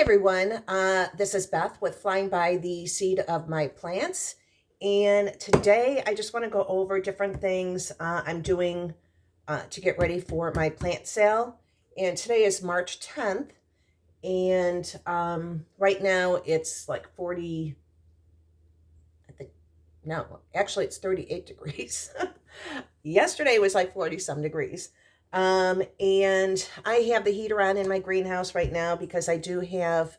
everyone, this is Beth with Flying by the Seed of My Plants. And today I just want to go over different things I'm doing to get ready for my plant sale. And today is March 10th. And right now it's like 40, I think, no, actually it's 38 degrees. Yesterday was like 40 some degrees. And I have the heater on in my greenhouse right now because I do have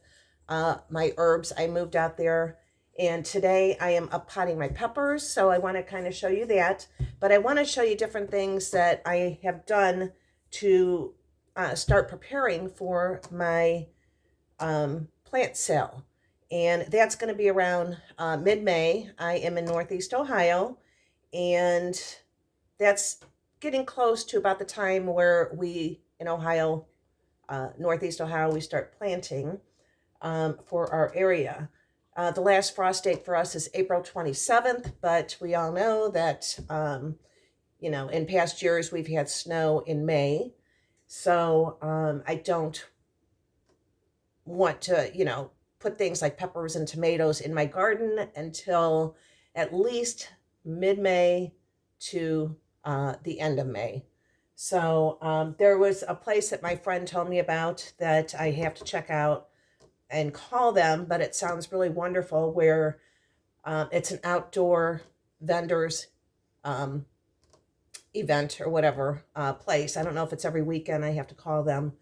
my herbs. I moved out there, and today I am up potting my peppers. So I want to kind of show you that, but I want to show you different things that I have done to start preparing for my plant sale. And that's going to be around mid-May. I am in Northeast Ohio, and that's getting close to about the time where we in Ohio, Northeast Ohio, we start planting for our area. The last frost date for us is April 27th, but we all know that, in past years we've had snow in May. So I don't want to, put things like peppers and tomatoes in my garden until at least mid-May to the end of May. So there was a place that my friend told me about that I have to check out and call them, but it sounds really wonderful, where it's an outdoor vendors event or whatever place. I don't know if it's every weekend. I have to call them,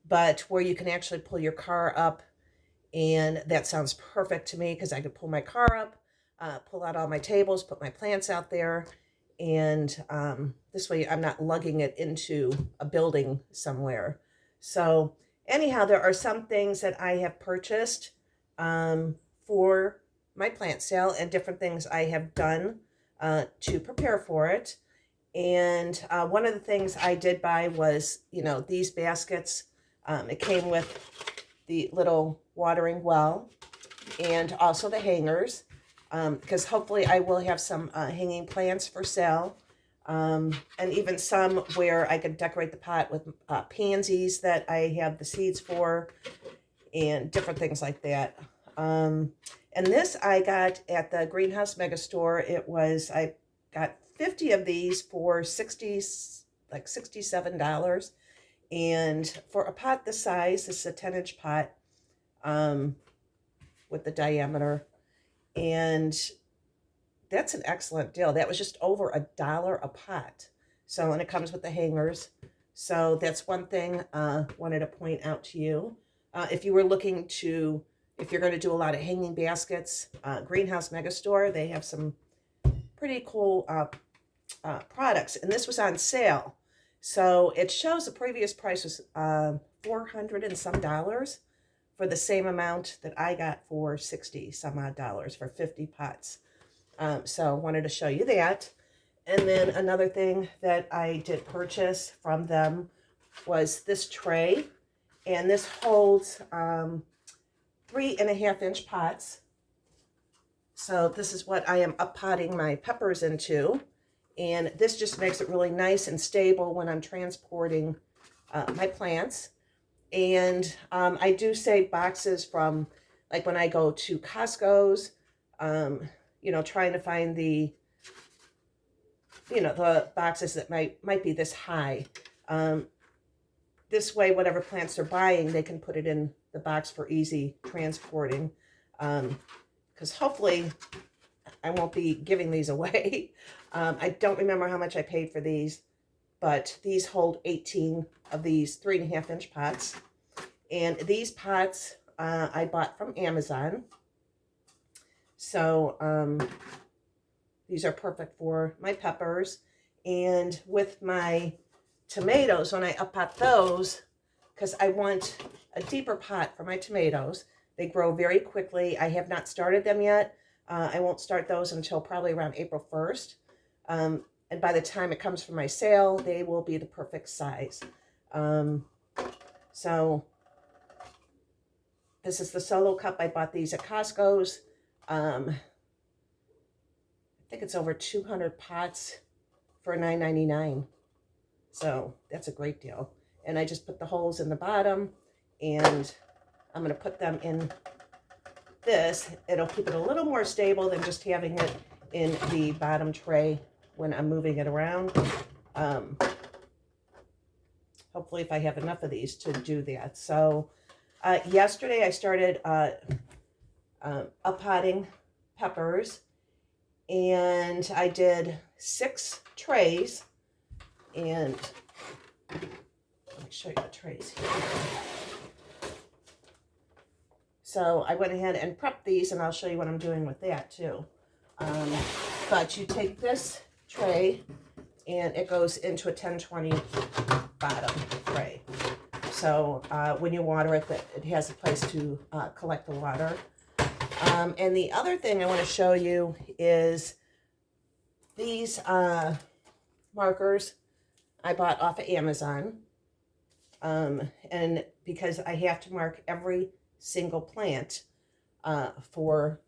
but where you can actually pull your car up, and that sounds perfect to me because I could pull my car up, pull out all my tables, put my plants out there, and this way I'm not lugging it into a building somewhere. So anyhow, there are some things that I have purchased for my plant sale, and different things I have done to prepare for it. And one of the things I did buy was, these baskets. It came with the little watering well and also the hangers, because hopefully I will have some hanging plants for sale, and even some where I could decorate the pot with pansies that I have the seeds for, and different things like that. And this I got at the Greenhouse Mega Store. I got 50 of these for $67. And for a pot this size, this is a 10-inch pot with the diameter. And that's an excellent deal. That was just over $1 a pot. So, and it comes with the hangers. So that's one thing I wanted to point out to you. If you were looking to, if you're going to do a lot of hanging baskets, Greenhouse Mega Store, they have some pretty cool products. And this was on sale. So it shows the previous price was $400 and some dollars for the same amount that I got for 60 some odd dollars for 50 pots. So I wanted to show you that. And then another thing that I did purchase from them was this tray. And this holds 3.5-inch pots. So this is what I am up potting my peppers into. And this just makes it really nice and stable when I'm transporting my plants. And I do save boxes from, like when I go to Costco's, trying to find the boxes that might be this high. This way, whatever plants they're buying, they can put it in the box for easy transporting. Because hopefully I won't be giving these away. I don't remember how much I paid for these, but these hold 18 of these 3.5-inch pots. And these pots I bought from Amazon. So these are perfect for my peppers. And with my tomatoes, when I up pot those, because I want a deeper pot for my tomatoes. They grow very quickly. I have not started them yet. I won't start those until probably around April 1st. And by the time it comes for my sale, they will be the perfect size. So this is the solo cup. I bought these at Costco's. I think it's over 200 pots for $9.99. So that's a great deal. And I just put the holes in the bottom, and I'm going to put them in this. It'll keep it a little more stable than just having it in the bottom tray when I'm moving it around. Hopefully if I have enough of these to do that. So yesterday I started uppotting peppers, and I did 6 trays, and let me show you the trays here. So I went ahead and prepped these, and I'll show you what I'm doing with that too. But you take this tray and it goes into a 10-20 bottom tray. So when you water it, it has a place to collect the water. And the other thing I want to show you is these markers I bought off of Amazon. And because I have to mark every single plant for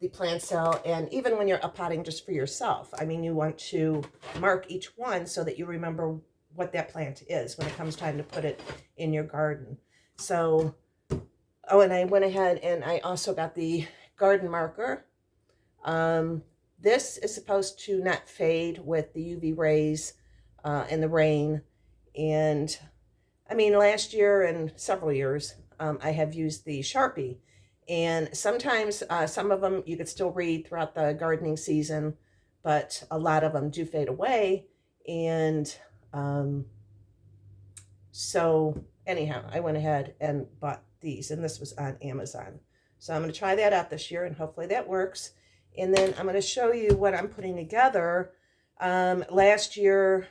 the plant cell, and even when you're uppotting just for yourself, I mean, you want to mark each one so that you remember what that plant is when it comes time to put it in your garden. So, oh, and I went ahead and I also got the garden marker. This is supposed to not fade with the UV rays and the rain. And I mean, last year and several years, I have used the Sharpie, and sometimes some of them you could still read throughout the gardening season, but a lot of them do fade away. And so anyhow, I went ahead and bought these, and this was on Amazon. So I'm going to try that out this year, and hopefully that works. And then I'm going to show you what I'm putting together. Last year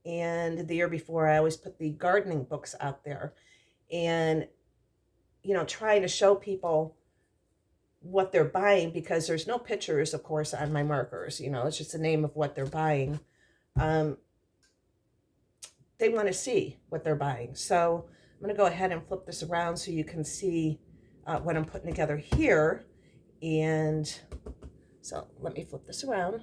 and the year before, I always put the gardening books out there, and you know, trying to show people what they're buying, because there's no pictures, of course, on my markers. You know, it's just the name of what they're buying. They want to see what they're buying. So I'm going to go ahead and flip this around so you can see what I'm putting together here. And so let me flip this around.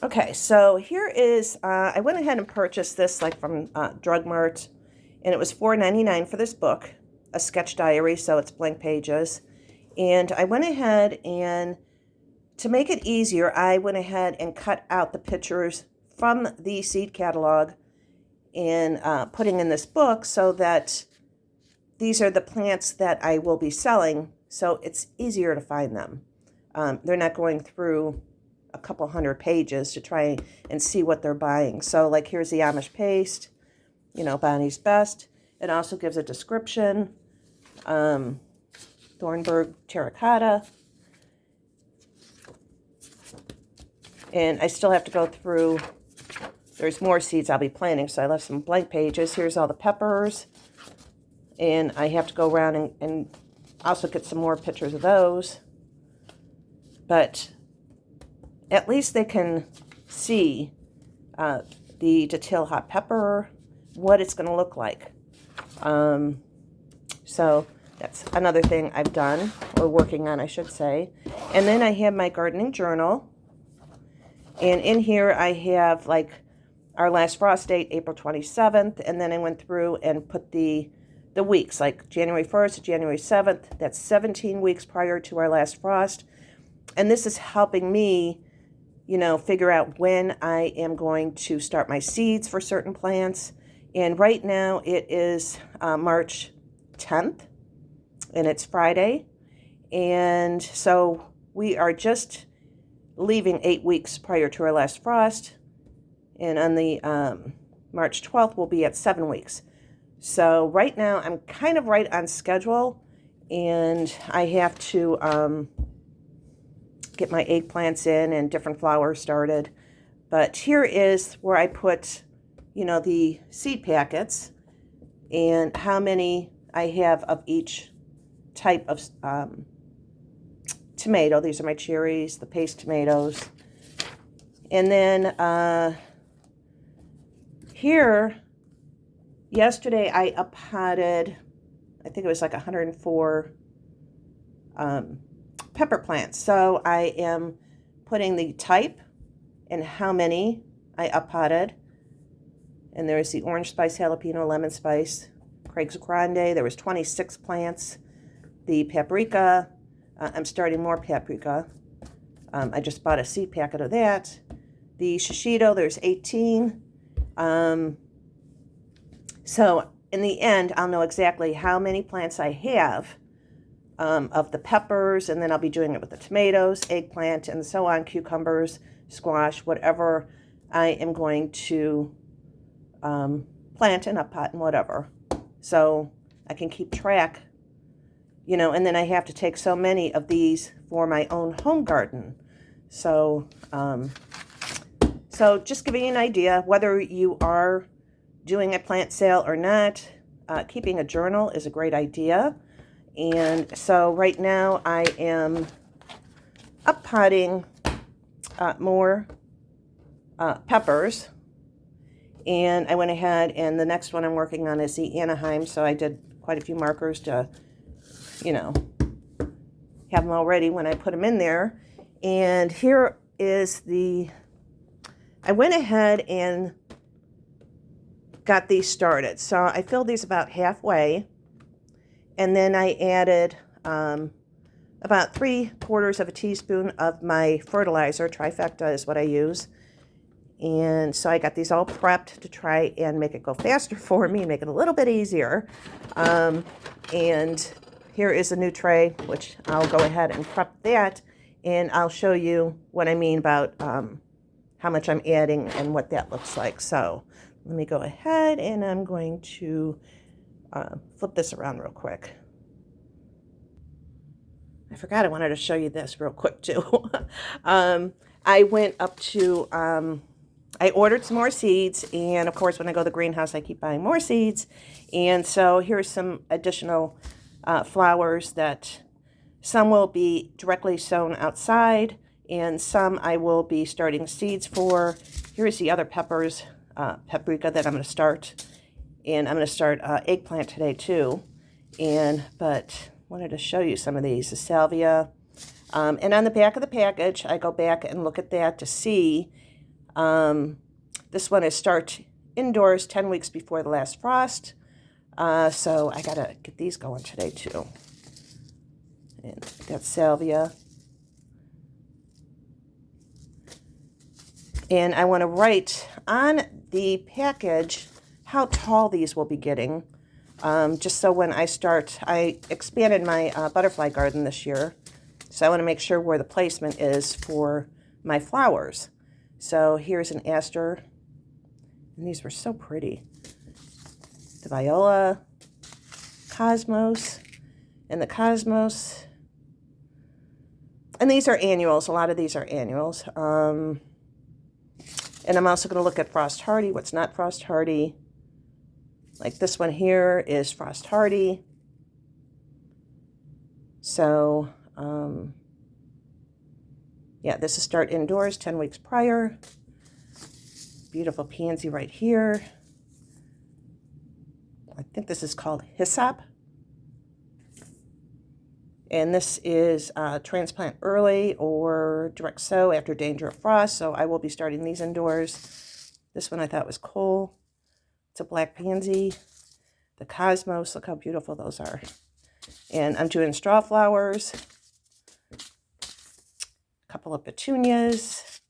Okay, so here is, I went ahead and purchased this like from Drug Mart, and it was $4.99 for this book, a sketch diary, so it's blank pages. And I went ahead and, to make it easier, I went ahead and cut out the pictures from the seed catalog and putting in this book so that these are the plants that I will be selling, so it's easier to find them. They're not going through a couple hundred pages to try and see what they're buying. So like here's the Amish paste, you know, Bonnie's Best. It also gives a description. Thornburg terracotta. And I still have to go through, there's more seeds I'll be planting, so I left some blank pages. Here's all the peppers. And I have to go around and also get some more pictures of those. But at least they can see the detail hot pepper, what it's going to look like. So that's another thing I've done, or working on, I should say. And then I have my gardening journal. And in here I have like our last frost date, April 27th. And then I went through and put the weeks, like January 1st to January 7th. That's 17 weeks prior to our last frost. And this is helping me, you know, figure out when I am going to start my seeds for certain plants. And right now it is March 10th, and it's Friday. And so we are just leaving 8 weeks prior to our last frost. And on the March 12th, we'll be at 7 weeks. So right now I'm kind of right on schedule, and I have to get my eggplants in and different flowers started. But here is where I put, you know, the seed packets and how many I have of each type of tomato. These are my cherries, the paste tomatoes. And then here, yesterday I uppotted, I think it was like 104 pepper plants. So I am putting the type and how many I uppotted. And there's the orange spice, jalapeno, lemon spice, Craig's Grande. There was 26 plants. The paprika, I'm starting more paprika. I just bought a seed packet of that. The shishito, there's 18. So in the end, I'll know exactly how many plants I have of the peppers, and then I'll be doing it with the tomatoes, eggplant, and so on, cucumbers, squash, whatever I am going to plant in a pot and whatever. So I can keep track, you know, and then I have to take so many of these for my own home garden. So, so just giving you an idea, whether you are doing a plant sale or not, keeping a journal is a great idea. And so right now I am up-potting more peppers. And I went ahead, and the next one I'm working on is the Anaheim. So I did quite a few markers to, you know, have them all ready when I put them in there. And here is I went ahead and got these started. So I filled these about halfway, and then I added about 3/4 of a teaspoon of my fertilizer. Trifecta is what I use. And so I got these all prepped to try and make it go faster for me, make it a little bit easier. And here is a new tray, which I'll go ahead and prep that, and I'll show you what I mean about how much I'm adding and what that looks like. So let me go ahead, and I'm going to flip this around real quick. I forgot I wanted to show you this real quick too. I went up to, I ordered some more seeds, and of course when I go to the greenhouse I keep buying more seeds. And so here's some additional flowers that some will be directly sown outside, and some I will be starting seeds for. Here's the other peppers, paprika that I'm going to start, and I'm going to start eggplant today too. But wanted to show you some of these, the salvia. And on the back of the package, I go back and look at that to see. This one is start indoors 10 weeks before the last frost. So I got to get these going today too. And that's salvia. And I want to write on the package how tall these will be getting. Just so when I start, I expanded my butterfly garden this year. So I want to make sure where the placement is for my flowers. So here's an aster. And these were so pretty. The viola, cosmos, and the cosmos. And these are annuals. A lot of these are annuals. And I'm also going to look at frost hardy, what's not frost hardy. Like this one here is frost hardy. So, yeah, this is start indoors 10 weeks prior. Beautiful pansy right here. I think this is called hyssop. And this is transplant early or direct sow after danger of frost. So I will be starting these indoors. This one I thought was cool. It's a black pansy. The cosmos, look how beautiful those are. And I'm doing straw flowers. A couple of petunias.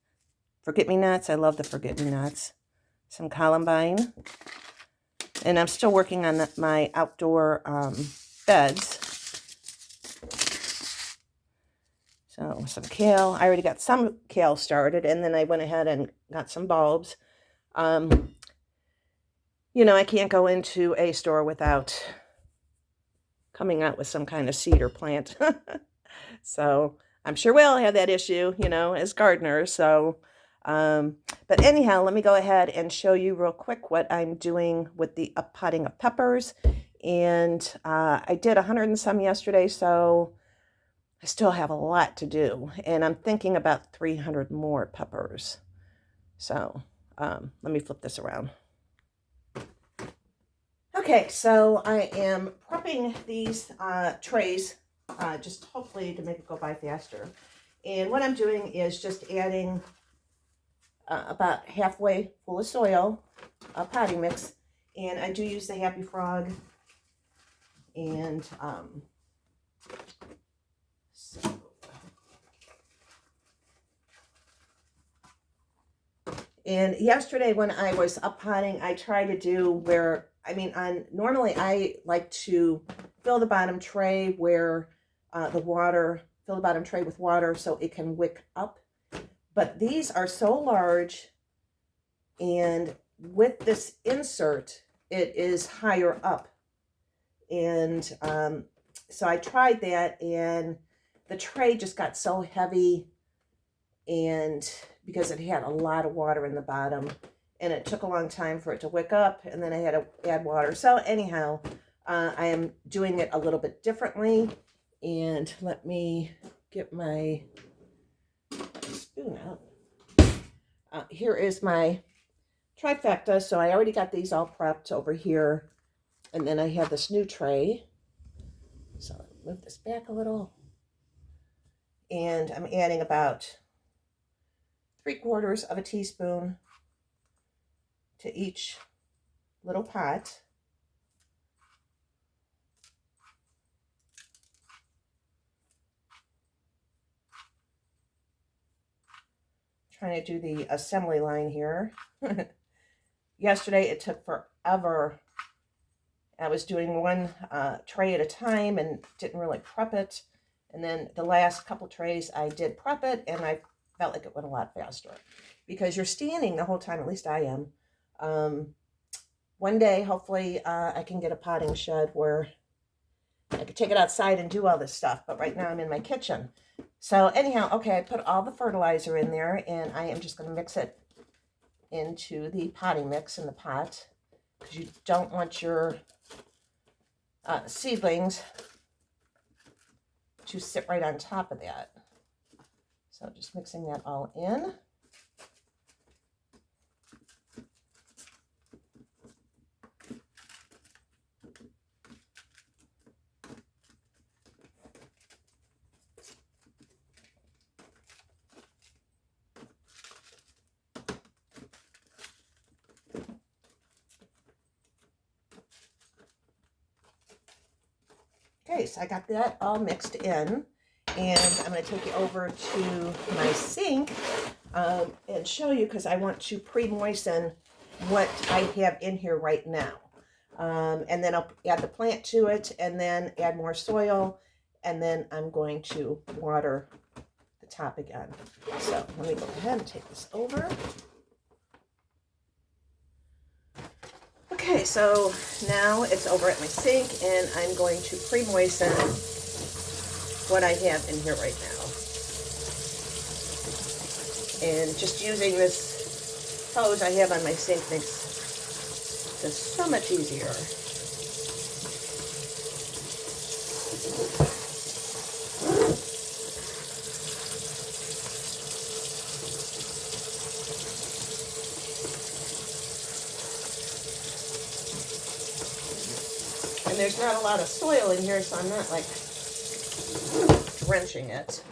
Forget-me-nots. I love the forget-me-nots. Some columbine. And I'm still working on my outdoor beds. So some kale. I already got some kale started, and then I went ahead and got some bulbs. You know, I can't go into a store without coming out with some kind of seed or plant. So I'm sure we'll have that issue, you know, as gardeners. So, but anyhow, let me go ahead and show you real quick what I'm doing with the up-potting of peppers. And I did 100 and some yesterday, so I still have a lot to do. And I'm thinking about 300 more peppers. So let me flip this around. Okay, so I am prepping these trays, just hopefully to make it go by faster. And what I'm doing is just adding about halfway full of soil, potting mix, and I do use the Happy Frog, and so. And yesterday when I was up potting, I tried to do where, I mean, normally I like to fill the bottom tray where fill the bottom tray with water so it can wick up. But these are so large, and with this insert, it is higher up. And so I tried that, and the tray just got so heavy, and because it had a lot of water in the bottom, and it took a long time for it to wick up, and then I had to add water. So anyhow, I am doing it a little bit differently, and let me get my spoon out. Here is my trifecta. So I already got these all prepped over here, and then I have this new tray. So let me move this back a little, and I'm adding about 3/4 of a teaspoon to each little pot. Trying to do the assembly line here. Yesterday it took forever. I was doing one tray at a time and didn't really prep it. And then the last couple trays I did prep it, and I felt like it went a lot faster because you're standing the whole time. At least I am. One day, hopefully, I can get a potting shed where I could take it outside and do all this stuff. But right now I'm in my kitchen. So anyhow, okay, I put all the fertilizer in there, and I am just going to mix it into the potting mix in the pot, because you don't want your seedlings to sit right on top of that. So just mixing that all in. Okay, so I got that all mixed in, and I'm going to take you over to my sink and show you, because I want to pre-moisten what I have in here right now. And then I'll add the plant to it, and then add more soil, and then I'm going to water the top again. So let me go ahead and take this over. Okay, so now it's over at my sink, and I'm going to pre-moisten what I have in here right now. And just using this hose I have on my sink makes this so much easier. And there's not a lot of soil in here, so I'm not like drenching it.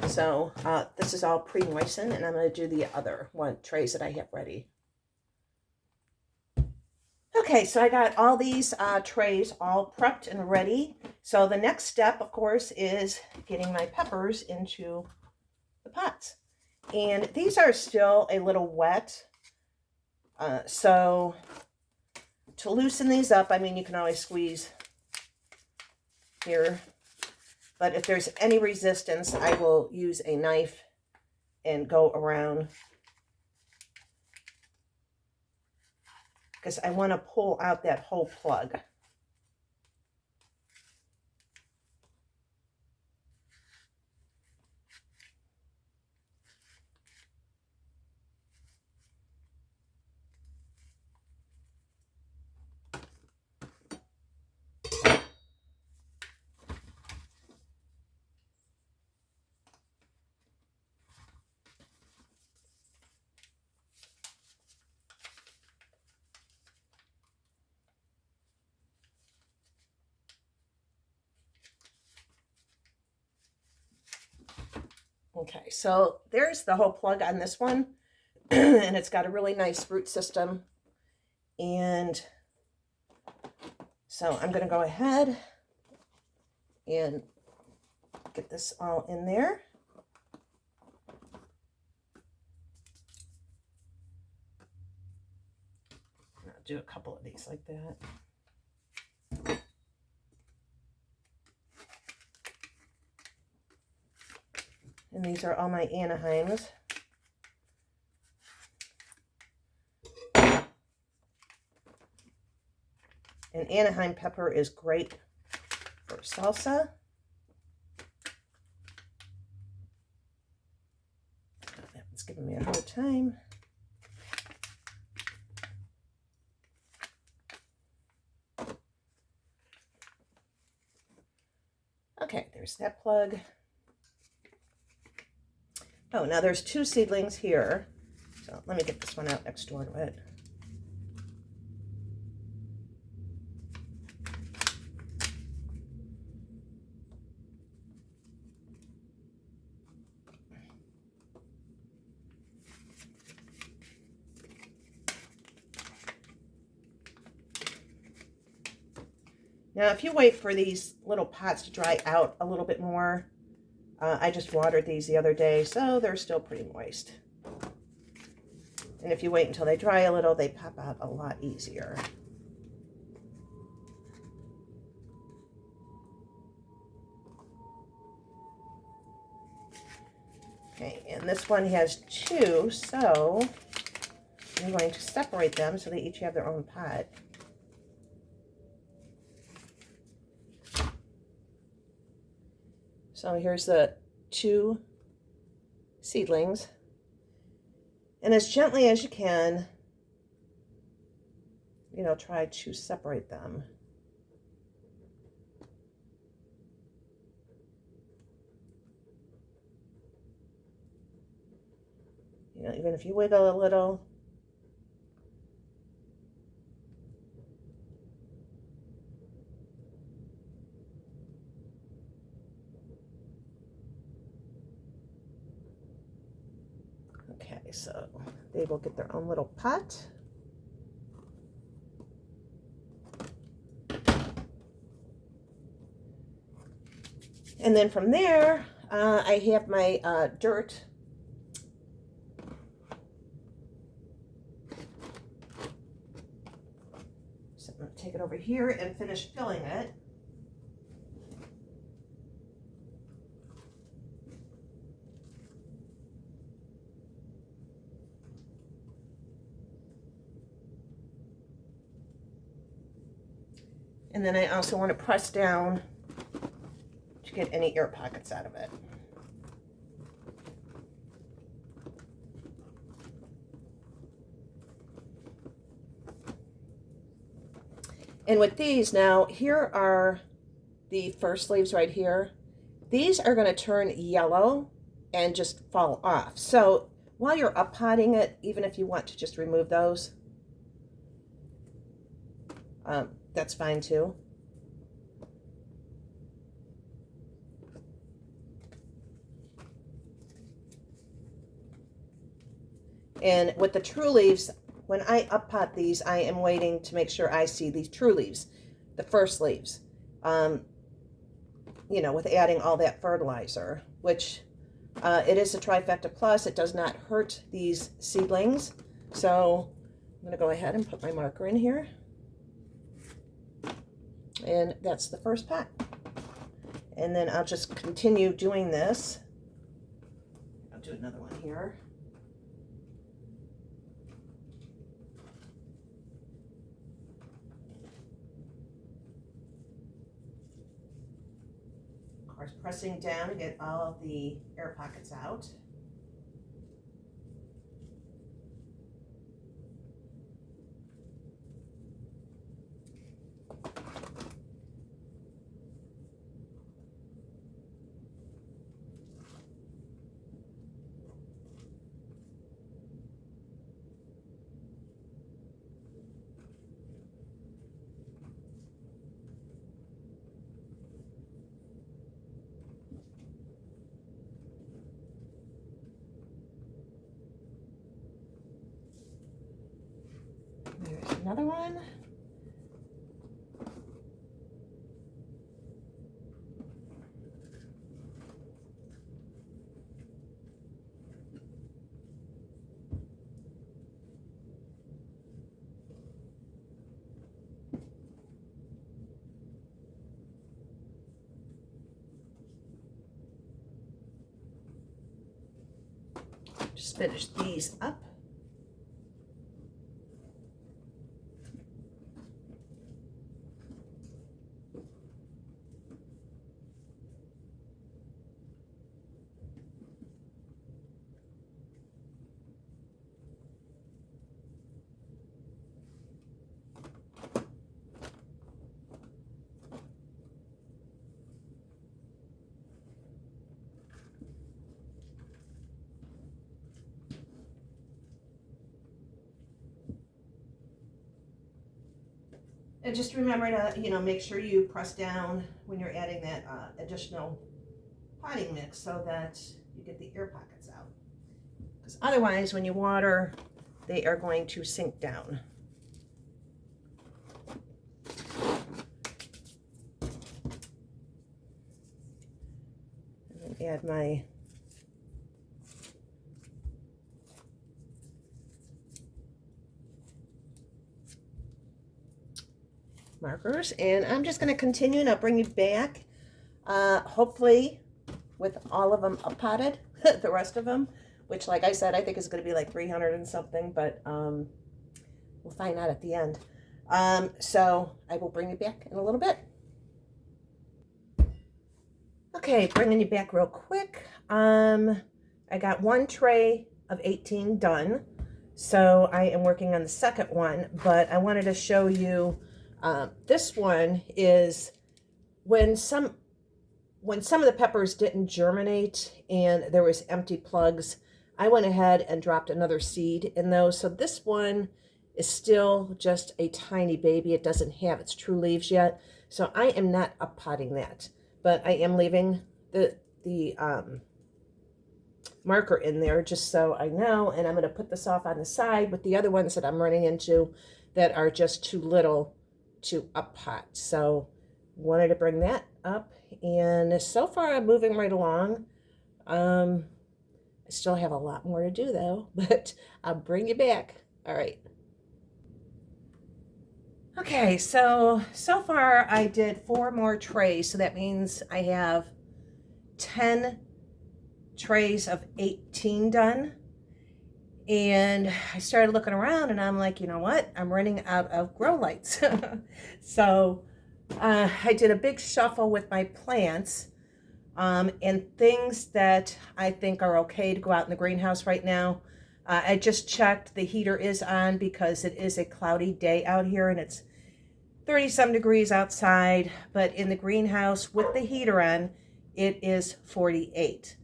So this is all pre-moistened, and I'm going to do the other trays that I have ready. Okay, so I got all these trays all prepped and ready. So the next step, of course, is getting my peppers into the pots. And these are still a little wet. So to loosen these up, I mean, you can always squeeze here. But if there's any resistance, I will use a knife and go around, because I want to pull out that whole plug. Okay, so there's the whole plug on this one. and it's got a really nice root system. And so I'm going to go ahead and get this all in there. I'll do a couple of these like that. And these are all my Anaheims. And Anaheim pepper is great for salsa. It's giving me a hard time. Okay, there's that plug. Oh, now there's 2 seedlings here. So let me get this one out next door to it. Now, if you wait for these little pots to dry out a little bit more, I just watered these the other day, so they're still pretty moist. And if you wait until they dry a little, they pop out a lot easier. Okay, and this one has 2, so I'm going to separate them so they each have their own pot. So here's the 2 seedlings. And as gently as you can, try to separate them. Even if you wiggle a little. Okay, so they will get their own little pot. And then from there, I have my dirt. So I'm going to take it over here and finish filling it. And then I also want to press down to get any air pockets out of it. And with these now, here are the first leaves right here. These are going to turn yellow and just fall off. So while you're up potting it, even if you want to just remove those, that's fine too. And with the true leaves, when I up pot these, I am waiting to make sure I see these true leaves, the first leaves, with adding all that fertilizer, which it is a trifecta plus. It does not hurt these seedlings. So I'm going to go ahead and put my marker in here. And that's the first pot. And then I'll just continue doing this. I'll do another one here. Of course, pressing down to get all of the air pockets out. There's another one. Just finish these up. And just remember to, make sure you press down when you're adding that additional potting mix so that you get the air pockets out. Because otherwise, when you water, they are going to sink down. And then add my markers, and I'm just going to continue, and I'll bring you back hopefully with all of them up potted. The rest of them, which like I said, I think is going to be like 300 and something, but we'll find out at the end. So I will bring you back in a little bit. Okay, bringing you back real quick. I got one tray of 18 done, so I am working on the second one, but I wanted to show you this one is when some of the peppers didn't germinate and there was empty plugs, I went ahead and dropped another seed in those. So this one is still just a tiny baby. It doesn't have its true leaves yet. So I am not up potting that, but I am leaving the marker in there just so I know, and I'm going to put this off on the side with the other ones that I'm running into that are just too little to up pot. So wanted to bring that up, and so far I'm moving right along. I still have a lot more to do though, but I'll bring you back. All right. Okay, so far I did 4 more trays, so that means I have 10 trays of 18 done. And I started looking around and I'm like, you know what? I'm running out of grow lights. So I did a big shuffle with my plants and things that I think are okay to go out in the greenhouse right now. I just checked, the heater is on because it is a cloudy day out here and it's 30-some degrees outside, but in the greenhouse with the heater on, it is 48.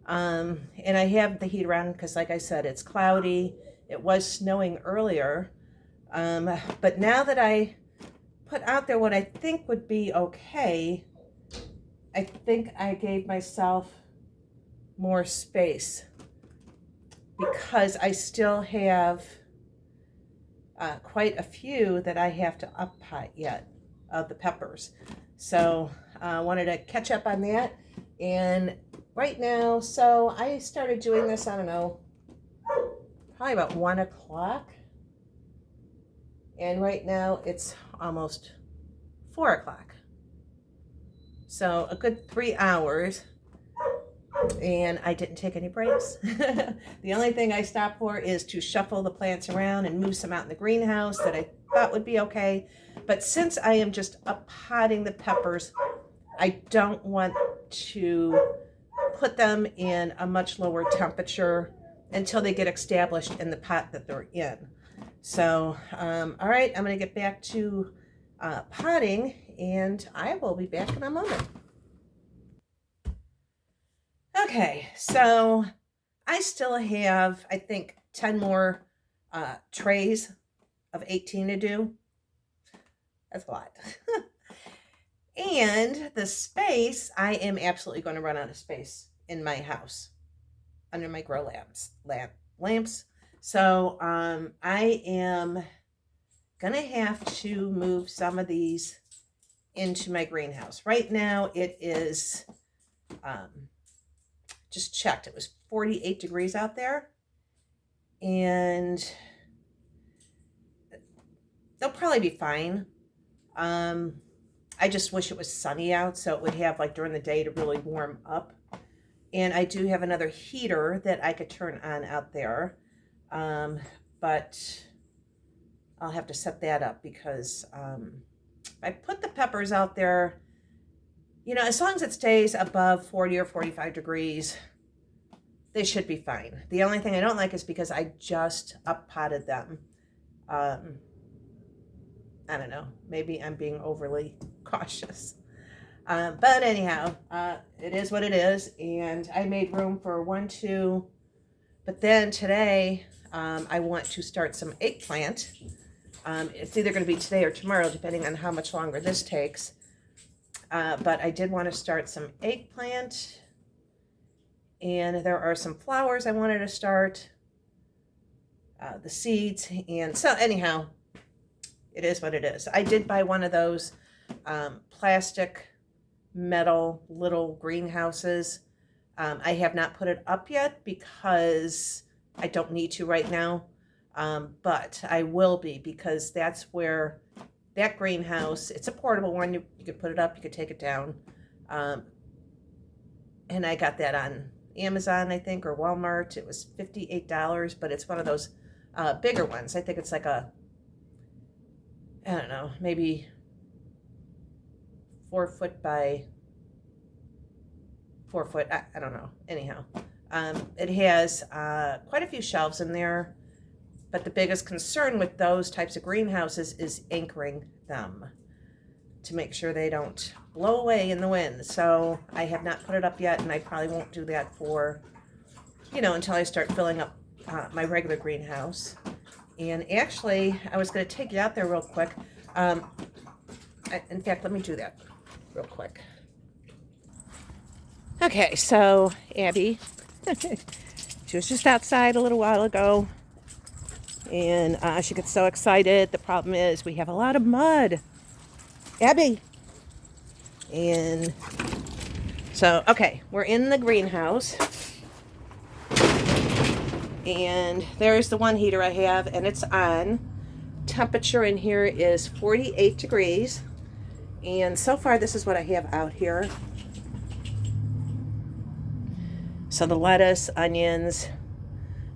And I have the heater on because, like I said, it's cloudy. It was snowing earlier. But now that I put out there what I think would be okay, I think I gave myself more space because I still have quite a few that I have to up pot yet of the peppers. So I wanted to catch up on that. And right now, so I started doing this, I don't know, probably about 1 o'clock. And right now it's almost 4 o'clock. So a good 3 hours. And I didn't take any breaks. The only thing I stopped for is to shuffle the plants around and move some out in the greenhouse that I thought would be okay. But since I am just up potting the peppers, I don't want to put them in a much lower temperature until they get established in the pot that they're in. So, all right, I'm going to get back to potting, and I will be back in a moment. Okay, so I still have, I think, 10 more trays of 18 to do. That's a lot. And the space, I am absolutely going to run out of space in my house under my grow lamps. So I am gonna have to move some of these into my greenhouse. Right now it is, just checked, it was 48 degrees out there, and they'll probably be fine. I just wish it was sunny out so it would have like during the day to really warm up. And I do have another heater that I could turn on out there. But I'll have to set that up because I put the peppers out there, you know, as long as it stays above 40 or 45 degrees, they should be fine. The only thing I don't like is because I just up potted them. I don't know, maybe I'm being overly cautious. But anyhow, it is what it is. And I made room for 1, 2, but then today I want to start some eggplant. It's either going to be today or tomorrow, depending on how much longer this takes. But I did want to start some eggplant. And there are some flowers I wanted to start. The seeds. And so anyhow, it is what it is. I did buy one of those plastic metal little greenhouses. I have not put it up yet because I don't need to right now. But I will be, because that's where that greenhouse, it's a portable one. You could put it up, you could take it down. And I got that on Amazon, I think, or Walmart. It was $58, but it's one of those bigger ones. I think it's like a, I don't know, maybe 4 foot by 4 foot. I don't know. Anyhow, it has quite a few shelves in there, but the biggest concern with those types of greenhouses is anchoring them to make sure they don't blow away in the wind. So I have not put it up yet, and I probably won't do that for, you know, until I start filling up my regular greenhouse. And actually, I was going to take you out there real quick. In fact, let me do that real quick. Okay, so Abby, she was just outside a little while ago, and she gets so excited. The problem is we have a lot of mud. Abby! And so, okay, we're in the greenhouse. And there's the one heater I have, and it's on. Temperature in here is 48 degrees. And so far, this is what I have out here. So the lettuce, onions,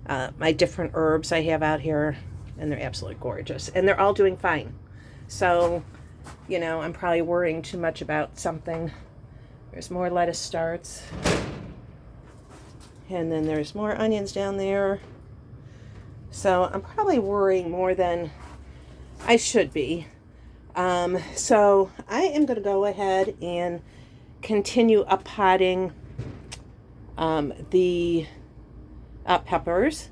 my different herbs I have out here, and they're absolutely gorgeous. And they're all doing fine. So, you know, I'm probably worrying too much about something. There's more lettuce starts. And then there's more onions down there. So I'm probably worrying more than I should be. So I am going to go ahead and continue up potting the peppers.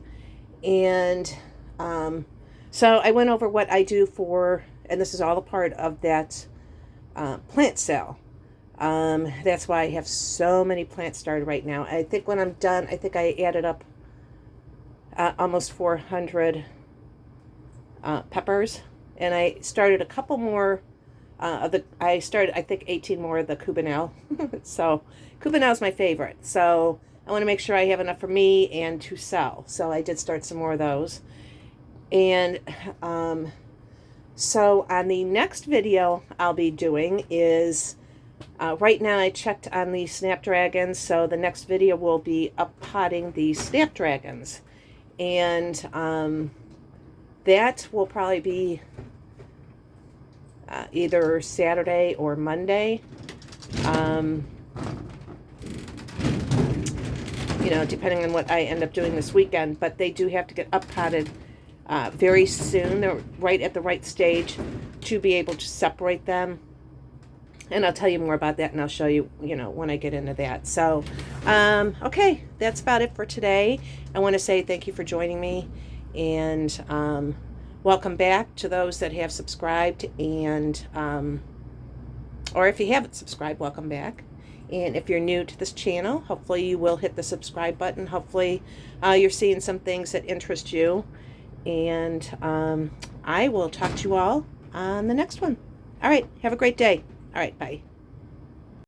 And so I went over what I do for, and this is all a part of that plant sale. That's why I have so many plants started right now. I think when I'm done, I think I added up almost 400 peppers, and I started a couple more I started, I think, 18 more of the Cubanelle. So Cubanelle is my favorite. So I want to make sure I have enough for me and to sell. So I did start some more of those. And so on the next video I'll be doing is, right now I checked on the snapdragons, so the next video will be up potting the snapdragons. And that will probably be either Saturday or Monday. You know, depending on what I end up doing this weekend, but they do have to get up potted very soon. They're right at the right stage to be able to separate them. And I'll tell you more about that, and I'll show you, you know, when I get into that. So, okay, that's about it for today. I want to say thank you for joining me, and welcome back to those that have subscribed, and or if you haven't subscribed, welcome back. And if you're new to this channel, hopefully you will hit the subscribe button. Hopefully you're seeing some things that interest you. And I will talk to you all on the next one. All right. Have a great day. All right. Bye.